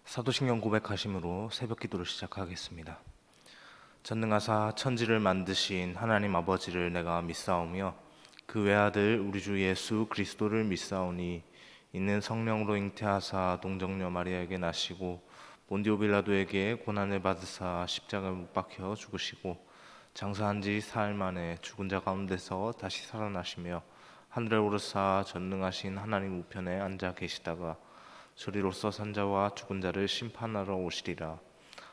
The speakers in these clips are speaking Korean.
사도신경 고백하심으로 새벽 기도를 시작하겠습니다. 전능하사 천지를 만드신 하나님 아버지를 내가 믿사오며 그 외아들 우리 주 예수 그리스도를 믿사오니 이는 성령으로 잉태하사 동정녀 마리아에게 나시고 본디오 빌라도에게 고난을 받으사 십자가에 못 박혀 죽으시고 장사한 지 사흘 만에 죽은 자 가운데서 다시 살아나시며 하늘에 오르사 전능하신 하나님 우편에 앉아 계시다가 저리로서 산자와 죽은 자를 심판하러 오시리라.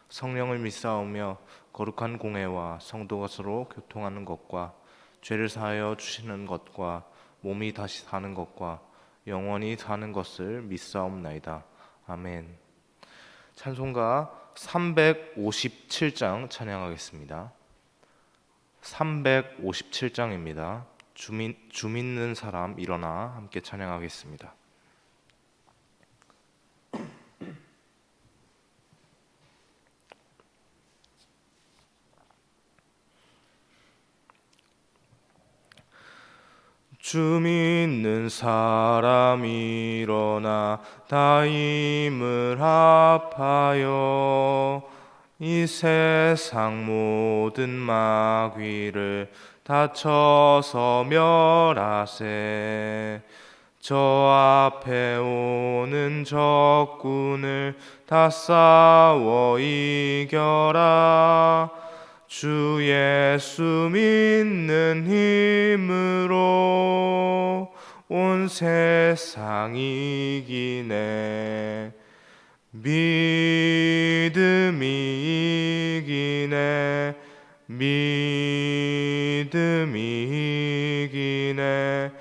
성령을 믿사오며 거룩한 공회와 성도가 서로 교통하는 것과 죄를 사하여 주시는 것과 몸이 다시 사는 것과 영원히 사는 것을 믿사옵나이다. 아멘. 찬송가 357장 찬양하겠습니다. 357장입니다. 주 믿는 사람 일어나 함께 찬양하겠습니다. 주 믿는 사람 일어나 다 힘을 합하여 이 세상 모든 마귀를 다쳐서 멸하세. 저 앞에 오는 적군을 다 싸워 이겨라. 주 예수 믿는 힘으로 온 세상 이기네. 믿음이 이기네. 믿음이 이기네.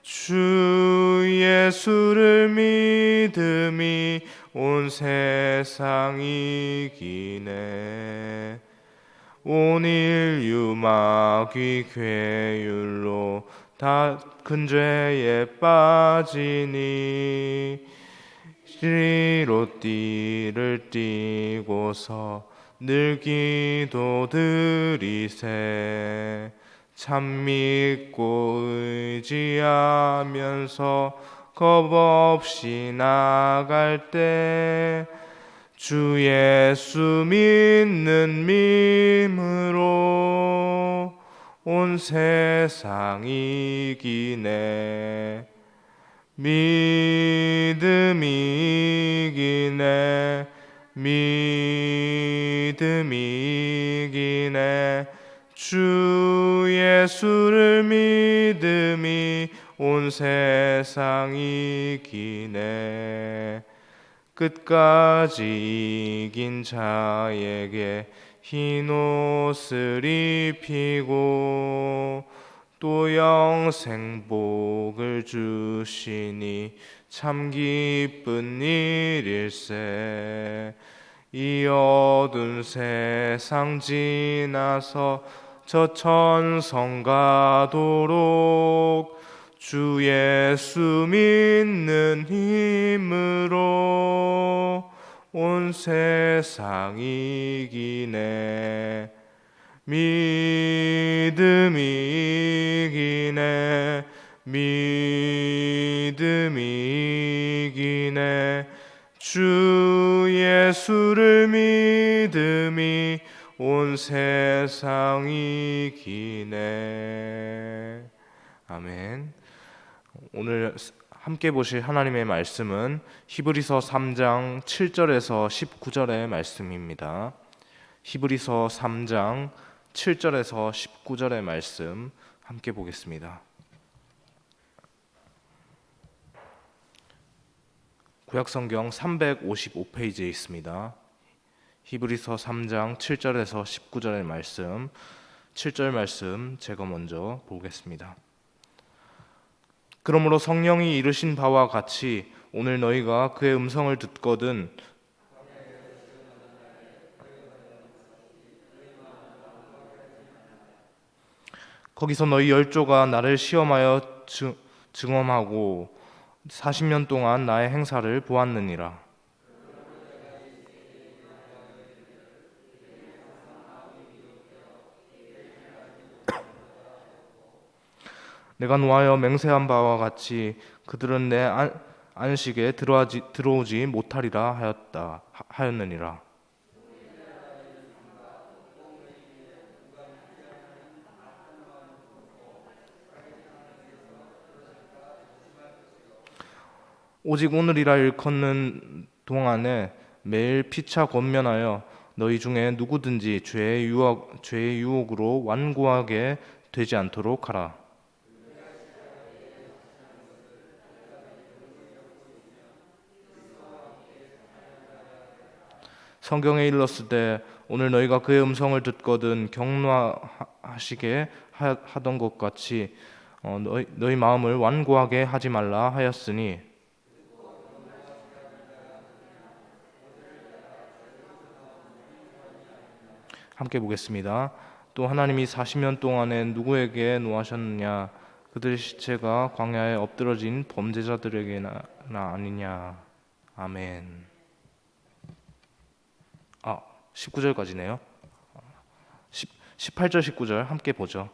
주 예수를 믿음이 온 세상 이기네. 온 인류 마귀 괴율로 다 큰 죄에 빠지니 시리로 띠를 띠고서 늘 기도 드리세. 참 믿고 의지하면서 겁 없이 나갈 때 주 예수 믿는 믿음으로 온 세상 이기네. 믿음이 이기네. 믿음이 이기네. 주 예수를 믿음이 온 세상 이기네. 끝까지 이긴 자에게 흰 옷을 입히고 또 영생 복을 주시니 참 기쁜 일일세. 이 어두운 세상 지나서 저 천성 가도록 주 예수 믿는 힘으로 온 세상 이기네. 믿음이 이기네. 믿음이 이기네. 주 예수를 믿음이 온 세상 이기네. 아멘. 오늘 함께 보실 하나님의 말씀은 히브리서 3장 7절에서 19절의 말씀입니다. 히브리서 3장 7절에서 19절의 말씀 함께 보겠습니다. 구약성경 355페이지에 있습니다. 히브리서 3장 7절에서 19절의 말씀, 7절 말씀 제가 먼저 보겠습니다. 그러므로 성령이 이르신 바와 같이 오늘 너희가 그의 음성을 듣거든 거기서 너희 열조가 나를 시험하여 증언하고 40년 동안 나의 행사를 보았느니라. 내가 노하여 맹세한 바와 같이 그들은 안식에 들어오지 못하리라 하였느니라. 오직 오늘이라 일컫는 동안에 매일 피차 권면하여 너희 중에 누구든지 죄의 유혹으로 완고하게 되지 않도록 하라. 성경에 일렀으되 오늘 너희가 그의 음성을 듣거든 경노하시게 하던 것 같이 너희 마음을 완고하게 하지 말라 하였으니, 함께 보겠습니다. 또 하나님이 40년 동안에 누구에게 노하셨느냐? 그들의 시체가 광야에 엎드러진 범죄자들에게나 아니냐. 아멘. 19절까지네요. 18절 19절 함께 보죠.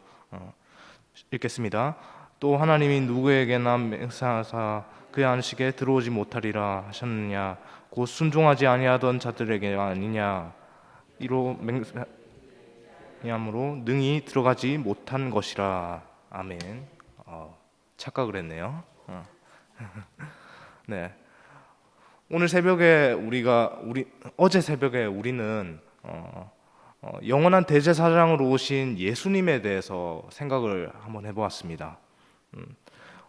읽겠습니다. 또 하나님이 누구에게나 맹세하사 그의 안식에 들어오지 못하리라 하셨느냐? 곧 순종하지 아니하던 자들에게 아니냐? 이로 맹세함으로 능히 들어가지 못한 것이라. 아멘. 착각을 했네요. 네. 오늘 새벽에 어제 새벽에 우리는 영원한 대제사장으로 오신 예수님에 대해서 생각을 한번 해보았습니다.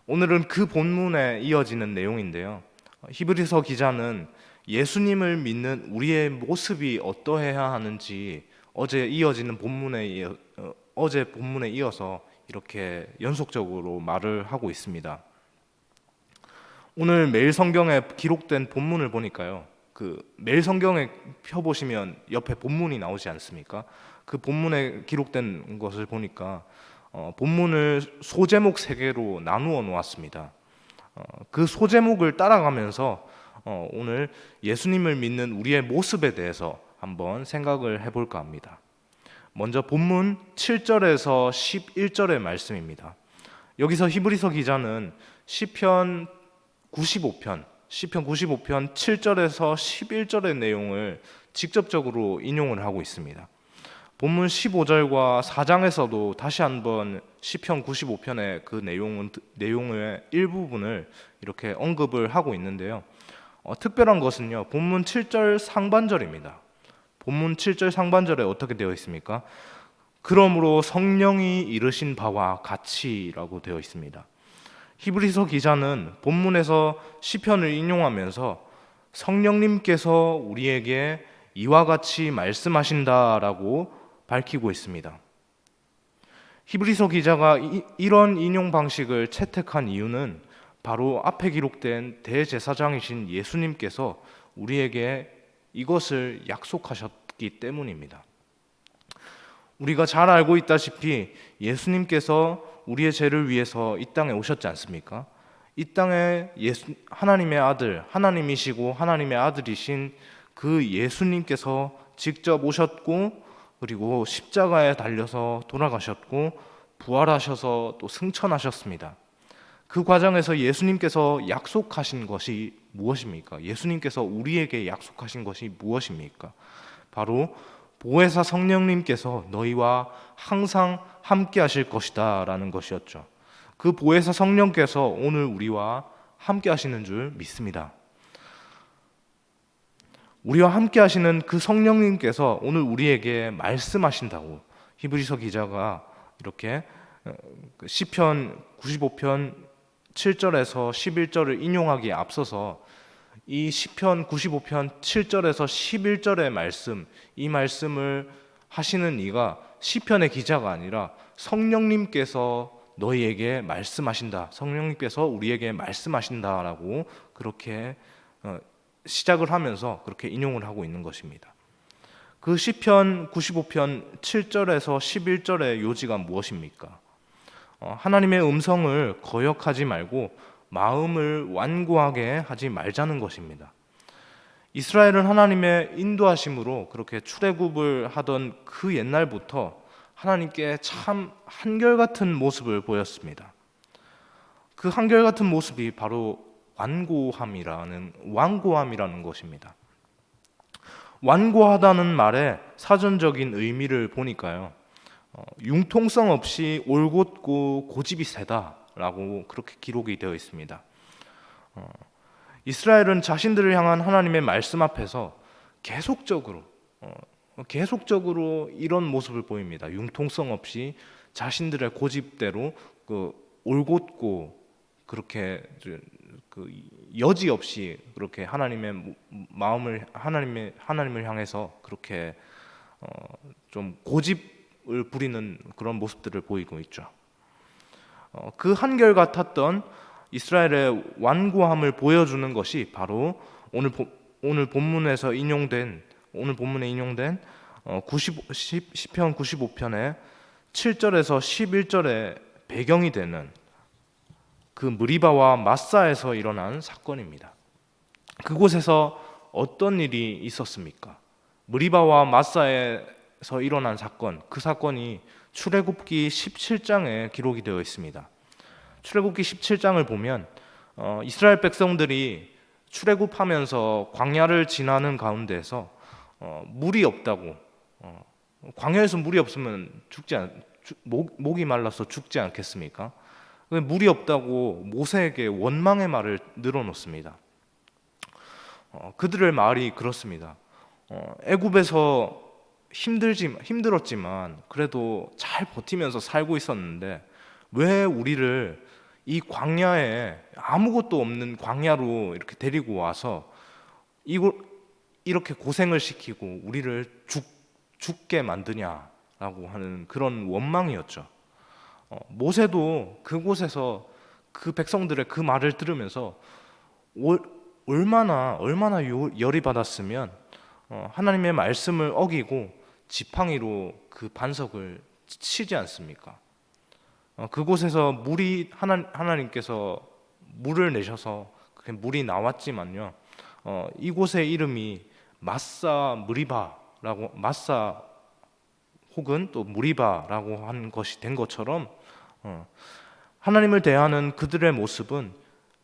오늘은 그 본문에 이어지는 내용인데요. 히브리서 기자는 예수님을 믿는 우리의 모습이 어떠해야 하는지 어제 본문에 이어서 이렇게 연속적으로 말을 하고 있습니다. 오늘 매일 성경에 기록된 본문을 보니까요, 그 매일 성경에 펴보시면 옆에 본문이 나오지 않습니까? 그 본문에 기록된 것을 보니까 본문을 소제목 3개로 나누어 놓았습니다. 그 소제목을 따라가면서 오늘 예수님을 믿는 우리의 모습에 대해서 한번 생각을 해볼까 합니다. 먼저 본문 7절에서 11절의 말씀입니다. 여기서 히브리서 기자는 시편 95편 7절에서 11절의 내용을 직접적으로 인용을 하고 있습니다. 본문 15절과 4장에서도 다시 한번 시편 95편의 그 내용의 일부분을 이렇게 언급을 하고 있는데요. 특별한 것은요, 본문 7절 상반절입니다. 본문 7절 상반절에 어떻게 되어 있습니까? 그러므로 성령이 이르신 바와 같이라고 되어 있습니다. 히브리서 기자는 본문에서 시편을 인용하면서 성령님께서 우리에게 이와 같이 말씀하신다라고 밝히고 있습니다. 히브리서 기자가 이런 인용 방식을 채택한 이유는 바로 앞에 기록된 대제사장이신 예수님께서 우리에게 이것을 약속하셨기 때문입니다. 우리가 잘 알고 있다시피 예수님께서 우리의 죄를 위해서 이 땅에 오셨지 않습니까? 이 땅에 하나님의 아들, 하나님이시고 하나님의 아들이신 그 예수님께서 직접 오셨고, 그리고 십자가에 달려서 돌아가셨고, 부활하셔서 또 승천하셨습니다. 그 과정에서 예수님께서 약속하신 것이 무엇입니까? 예수님께서 우리에게 약속하신 것이 무엇입니까? 바로 보혜사 성령님께서 너희와 항상 함께 하실 것이다 라는 것이었죠. 그 보혜사 성령께서 오늘 우리와 함께 하시는 줄 믿습니다. 우리와 함께 하시는 그 성령님께서 오늘 우리에게 말씀하신다고 히브리서 기자가 이렇게 시편 95편 7절에서 11절을 인용하기에 앞서서 이 시편 95편 7절에서 11절의 말씀, 이 말씀을 하시는 이가 시편의 기자가 아니라 성령님께서 너희에게 말씀하신다, 성령님께서 우리에게 말씀하신다라고 그렇게 시작을 하면서 그렇게 인용을 하고 있는 것입니다. 그 시편 95편 7절에서 11절의 요지가 무엇입니까? 하나님의 음성을 거역하지 말고 마음을 완고하게 하지 말자는 것입니다. 이스라엘은 하나님의 인도하심으로 그렇게 출애굽을 하던 그 옛날부터 하나님께 참 한결같은 모습을 보였습니다. 그 한결같은 모습이 바로 완고함이라는 것입니다. 완고하다는 말의 사전적인 의미를 보니까요, 융통성 없이 올곧고 고집이 세다라고 그렇게 기록이 되어 있습니다. 이스라엘은 자신들을 향한 하나님의 말씀 앞에서 계속적으로 이런 모습을 보입니다. 융통성 없이 자신들의 고집대로 올곧고 그렇게 여지없이 그렇게 하나님의 마음을 하나님을 향해서 그렇게 좀 고집을 부리는 그런 모습들을 보이고 있죠. 그 한결같았던 이스라엘의 완고함을 보여주는 것이 바로 오늘 본문에 인용된 시편 95편의 7절에서 11절의 배경이 되는 그 무리바와 마사에서 일어난 사건입니다. 그곳에서 어떤 일이 있었습니까? 무리바와 마사에서 일어난 사건, 그 사건이 출애굽기 17장에 기록이 되어 있습니다. 출애굽기 17장을 보면 이스라엘 백성들이 출애굽하면서 광야를 지나는 가운데서 물이 없다고, 광야에서 물이 없으면 목이 말라서 죽지 않겠습니까? 물이 없다고 모세에게 원망의 말을 늘어놓습니다. 그들의 말이 그렇습니다. 애굽에서 힘들었지만 그래도 잘 버티면서 살고 있었는데 왜 우리를 이 광야에, 아무것도 없는 광야로 이렇게 데리고 와서 이렇게 고생을 시키고 우리를 죽게 만드냐라고 하는 그런 원망이었죠. 모세도 그곳에서 그 백성들의 그 말을 들으면서 얼마나 열이 받았으면 하나님의 말씀을 어기고 지팡이로 그 반석을 치지 않습니까? 그곳에서 하나님께서 물을 내셔서 그렇게 물이 나왔지만요, 이곳의 이름이 마사 혹은 또 무리바라고 한 것이 된 것처럼 하나님을 대하는 그들의 모습은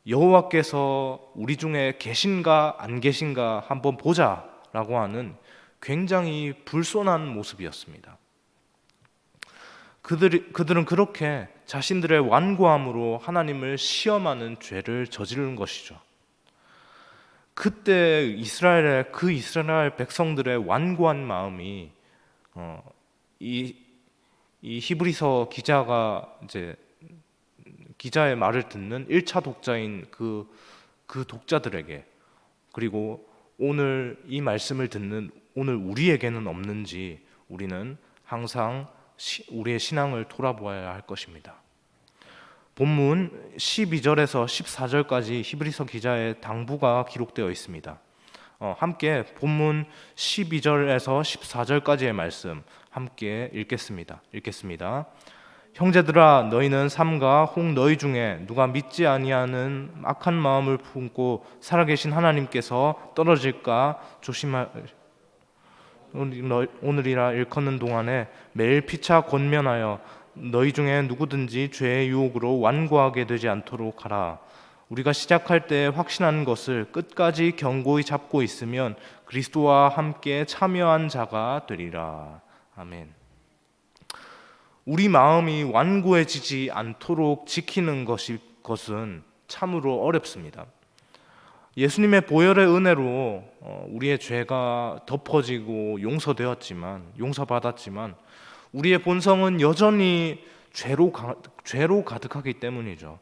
여호와께서 우리 중에 계신가 안 계신가 한번 보자라고 하는 굉장히 불손한 모습이었습니다. 그들은 그렇게 자신들의 완고함으로 하나님을 시험하는 죄를 저지른 것이죠. 그때 이스라엘 백성들의 완고한 마음이 이 히브리서 기자가 이제 기자의 말을 듣는 1차 독자인 그 독자들에게, 그리고 오늘 이 말씀을 듣는 오늘 우리에게는 없는지 우리는 항상 우리의 신앙을 돌아보아야 할 것입니다. 본문 12절에서 14절까지 히브리서 기자의 당부가 기록되어 있습니다. 함께 본문 12절에서 14절까지의 말씀 함께 읽겠습니다. 형제들아, 너희는 삼가 혹 너희 중에 누가 믿지 아니하는 악한 마음을 품고 살아계신 하나님께서 떨어질까 오늘이라 일컫는 동안에 매일 피차 권면하여 너희 중에 누구든지 죄의 유혹으로 완고하게 되지 않도록 하라. 우리가 시작할 때 확신한 것을 끝까지 견고히 잡고 있으면 그리스도와 함께 참여한 자가 되리라. 아멘. 우리 마음이 완고해지지 않도록 지키는 것은 참으로 어렵습니다. 예수님의 보혈의 은혜로 우리의 죄가 덮어지고 용서받았지만 우리의 본성은 여전히 죄로 가득하기 때문이죠.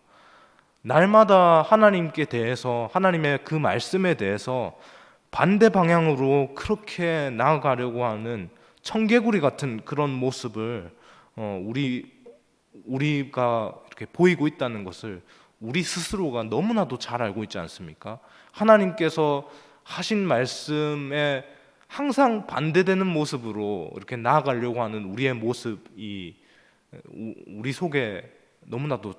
날마다 하나님께 대해서, 하나님의 그 말씀에 대해서 반대 방향으로 그렇게 나아가려고 하는 청개구리 같은 그런 모습을 우리가 이렇게 보이고 있다는 것을 우리 스스로가 너무나도 잘 알고 있지 않습니까? 하나님께서 하신 말씀에 항상 반대되는 모습으로 이렇게 나아가려고 하는 우리의 모습이 우리 속에 너무나도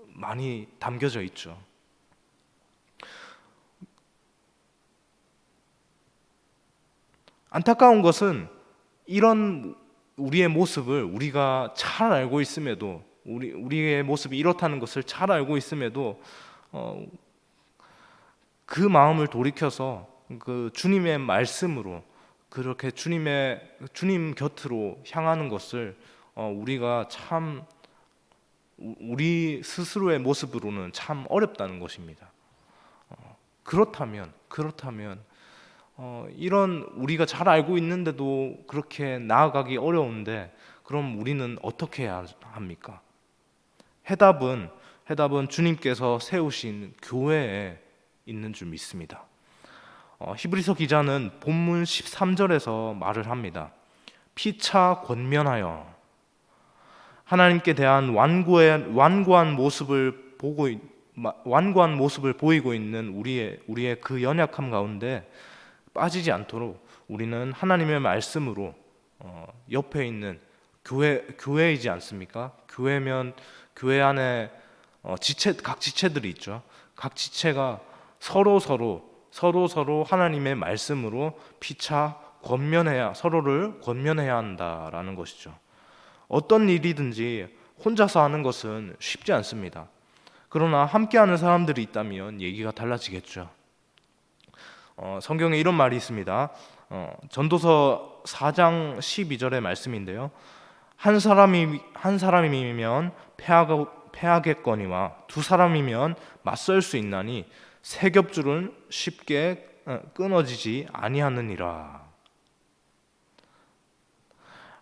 많이 담겨져 있죠. 안타까운 것은 이런 우리의 모습을 우리가 잘 알고 있음에도, 우리의 모습이 이렇다는 것을 잘 알고 있음에도 그 마음을 돌이켜서 그 주님의 말씀으로 그렇게 주님 곁으로 향하는 것을 우리가 참 우리 스스로의 모습으로는 참 어렵다는 것입니다. 그렇다면 이런 우리가 잘 알고 있는데도 그렇게 나아가기 어려운데 그럼 우리는 어떻게 해야 합니까? 해답은 주님께서 세우신 교회에 있는 줄 믿습니다. 히브리서 기자는 본문 13절에서 말을 합니다. 피차 권면하여 하나님께 대한 완고한 모습을 보이고 있는 우리의 그 연약함 가운데 빠지지 않도록 우리는 하나님의 말씀으로 옆에 있는 교회이지 않습니까? 교회면 교회 안에 각 지체들이 있죠. 각 지체가 서로 하나님의 말씀으로 피차 서로를 권면해야 한다라는 것이죠. 어떤 일이든지 혼자서 하는 것은 쉽지 않습니다. 그러나 함께하는 사람들이 있다면 얘기가 달라지겠죠. 성경에 이런 말이 있습니다. 전도서 4장 12절의 말씀인데요. 한 사람이면 패하겠거니와 두 사람이면 맞설 수 있나니 세 겹줄은 쉽게 끊어지지 아니하느니라.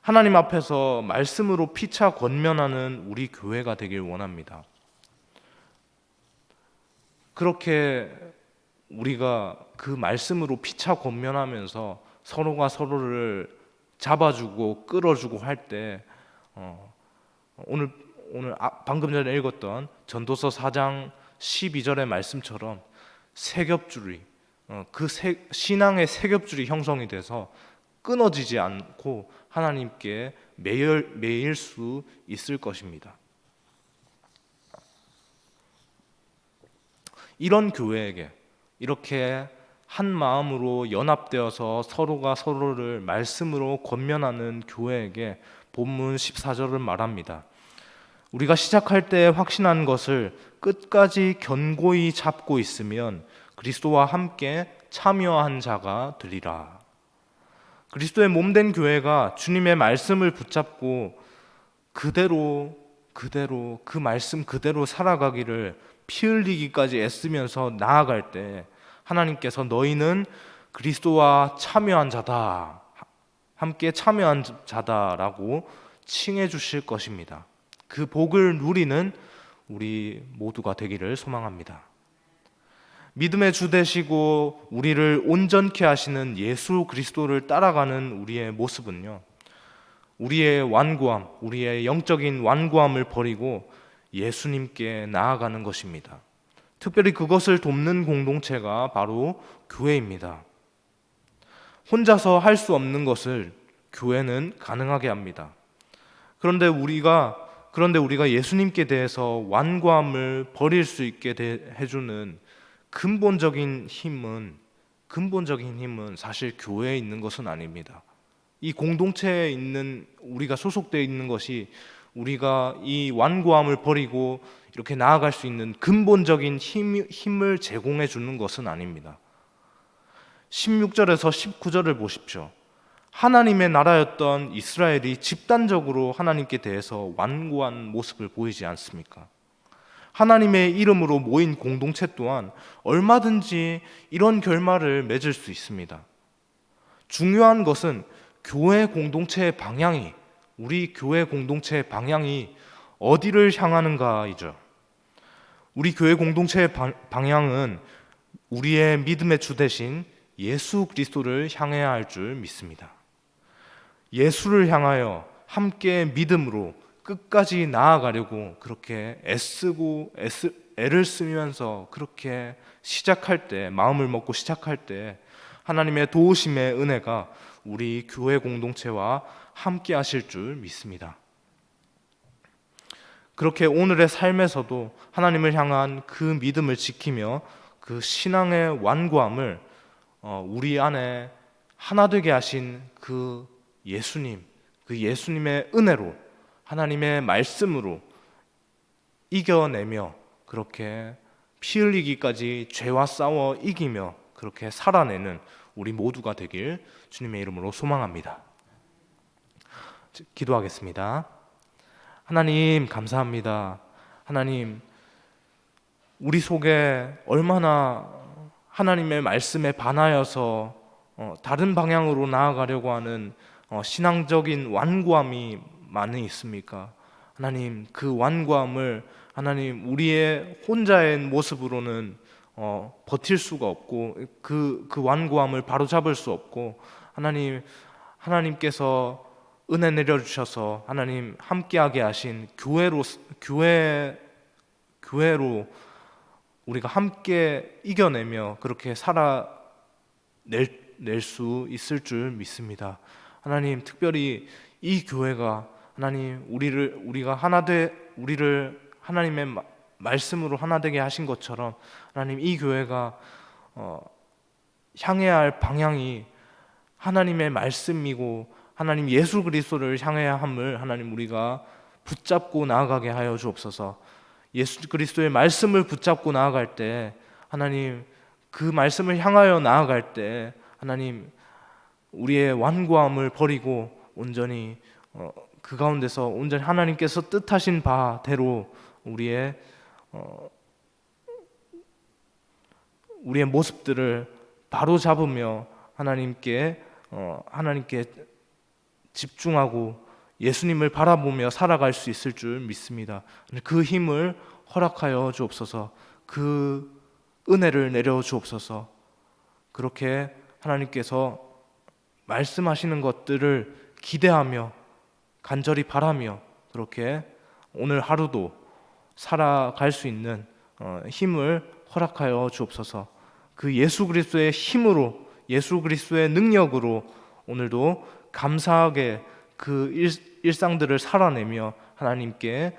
하나님 앞에서 말씀으로 피차 권면하는 우리 교회가 되길 원합니다. 그렇게 우리가 그 말씀으로 피차 권면하면서 서로가 서로를 잡아주고 끌어주고 할 때 오늘 방금 전에 읽었던 전도서 4장 12절의 말씀처럼 세 겹줄이 신앙의 세 겹줄이 형성이 돼서 끊어지지 않고 하나님께 매일 수 있을 것입니다. 이런 교회에게 이렇게 한 마음으로 연합되어서 서로가 서로를 말씀으로 권면하는 교회에게 본문 14절은 말합니다. 우리가 시작할 때 확신한 것을 끝까지 견고히 잡고 있으면 그리스도와 함께 참여한 자가 되리라. 그리스도의 몸된 교회가 주님의 말씀을 붙잡고 그대로 그 말씀 그대로 살아가기를 피 흘리기까지 애쓰면서 나아갈 때 하나님께서 너희는 그리스도와 참여한 자다, 함께 참여한 자다라고 칭해 주실 것입니다. 그 복을 누리는 우리 모두가 되기를 소망합니다. 믿음의 주 되시고 우리를 온전케 하시는 예수 그리스도를 따라가는 우리의 모습은요, 우리의 영적인 완고함을 버리고 예수님께 나아가는 것입니다. 특별히 그것을 돕는 공동체가 바로 교회입니다. 혼자서 할 수 없는 것을 교회는 가능하게 합니다. 그런데 우리가 예수님께 대해서 완고함을 버릴 수 있게 해주는 근본적인 힘은 사실 교회에 있는 것은 아닙니다. 이 공동체에 있는 우리가 소속되어 있는 것이 우리가 이 완고함을 버리고 이렇게 나아갈 수 있는 근본적인 힘을 제공해 주는 것은 아닙니다. 16절에서 19절을 보십시오. 하나님의 나라였던 이스라엘이 집단적으로 하나님께 대해서 완고한 모습을 보이지 않습니까? 하나님의 이름으로 모인 공동체 또한 얼마든지 이런 결말을 맺을 수 있습니다. 중요한 것은 우리 교회 공동체의 방향이 어디를 향하는가이죠. 우리 교회 공동체의 방향은 우리의 믿음의 주 되신 예수 그리스도를 향해야 할 줄 믿습니다. 예수를 향하여 함께 믿음으로 끝까지 나아가려고 그렇게 애를 쓰면서 그렇게 마음을 먹고 시작할 때 하나님의 도우심의 은혜가 우리 교회 공동체와 함께 하실 줄 믿습니다. 그렇게 오늘의 삶에서도 하나님을 향한 그 믿음을 지키며 그 신앙의 완고함을 우리 안에 하나 되게 하신 그 예수님의 은혜로 하나님의 말씀으로 이겨내며 그렇게 피 흘리기까지 죄와 싸워 이기며 그렇게 살아내는 우리 모두가 되길 주님의 이름으로 소망합니다. 기도하겠습니다. 하나님 감사합니다. 하나님, 우리 속에 얼마나 하나님의 말씀에 반하여서 다른 방향으로 나아가려고 하는 신앙적인 완고함이 많이 있습니까? 하나님, 그 완고함을 하나님 우리의 혼자의 모습으로는 버틸 수가 없고 그 완고함을 바로잡을 수 없고, 하나님께서 은혜 내려주셔서 하나님 함께하게 하신 교회로 우리가 함께 이겨내며 그렇게 낼 수 있을 줄 믿습니다. 하나님, 특별히 이 교회가 하나님 우리를 하나님의 말씀으로 하나 되게 하신 것처럼 하나님 이 교회가 향해야 할 방향이 하나님의 말씀이고 하나님 예수 그리스도를 향해야 함을 하나님 우리가 붙잡고 나아가게 하여 주옵소서. 예수 그리스도의 말씀을 붙잡고 나아갈 때 하나님 그 말씀을 향하여 나아갈 때 하나님 우리의 완고함을 버리고 온전히 그 가운데서 온전히 하나님께서 뜻하신 바대로 우리의 모습들을 바로 잡으며 하나님께 집중하고 예수님을 바라보며 살아갈 수 있을 줄 믿습니다. 그 힘을 허락하여 주옵소서. 그 은혜를 내려 주옵소서. 그렇게 하나님께서 말씀하시는 것들을 기대하며 간절히 바라며 그렇게 오늘 하루도 살아갈 수 있는 힘을 허락하여 주옵소서. 그 예수 그리스도의 힘으로, 예수 그리스도의 능력으로 오늘도 감사하게 그 일상들을 살아내며 하나님께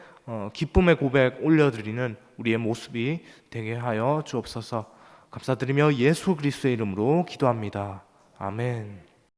기쁨의 고백 올려드리는 우리의 모습이 되게 하여 주옵소서. 감사드리며 예수 그리스도의 이름으로 기도합니다. 아멘.